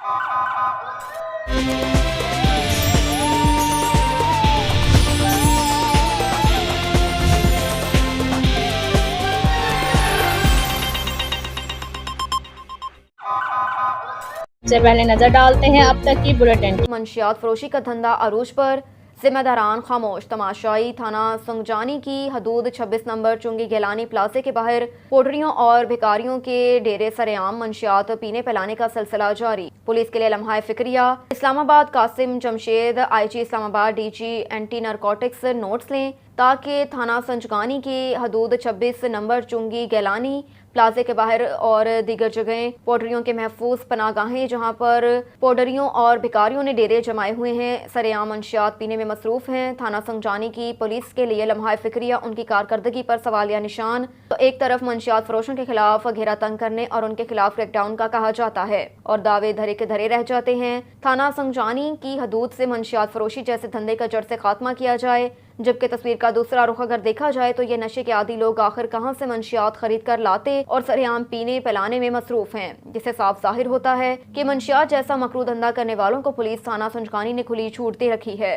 सबसे पहले नजर डालते हैं अब तक की बुलेटिन। मंशियात फरोशी का धंधा अरूज पर, जिम्मेदारान खामोश। तमाशाई थाना संगजानी की हदूद 26 नंबर चुंगी गिलानी प्लाजे के बाहर पोडरियों और भिखारियों के डेरे सरेआम मंशियात पीने पिलाने का सिलसिला जारी। पुलिस के लिए लम्हा फिक्रिया। Islamabad Qasim Jamshed IG Islamabad DG anti narcotics notes लें ताकि थाना संजगानी की हदूद 26 नंबर चुंगी गिलानी प्लाजे के बाहर और दीगर जगह पोडरियों के महफूज पनागाहें जहां पर पोडरियों और भिखारियों ने डेरे जमाए हुए हैं, सरेआम मंशियात पीने में मसरूफ हैं। थाना संजानी की पुलिस के लिए लम्हा फिक्रिया उनकी कारकर्दगी पर सवालिया निशान। तो एक तरफ मंशियात फरोशों के खिलाफ घेरा तंग करने और उनके खिलाफ क्रैकडाउन का कहा जाता है और दावे धरे के धरे रह जाते हैं। थाना संजानी की हदूद से मंशियात फरोशी जैसे धंधे का जड़ से खात्मा किया जाए। जबकि तस्वीर का दूसरा रुख अगर देखा जाए तो ये नशे के आदी लोग आखिर कहां से मंशियात खरीद कर लाते और सरेआम पीने पिलाने में मसरूफ हैं, जिससे साफ जाहिर होता है कि मंशियात जैसा मकरू धंधा करने वालों को पुलिस थाना संजगानी ने खुली छूट दे रखी है।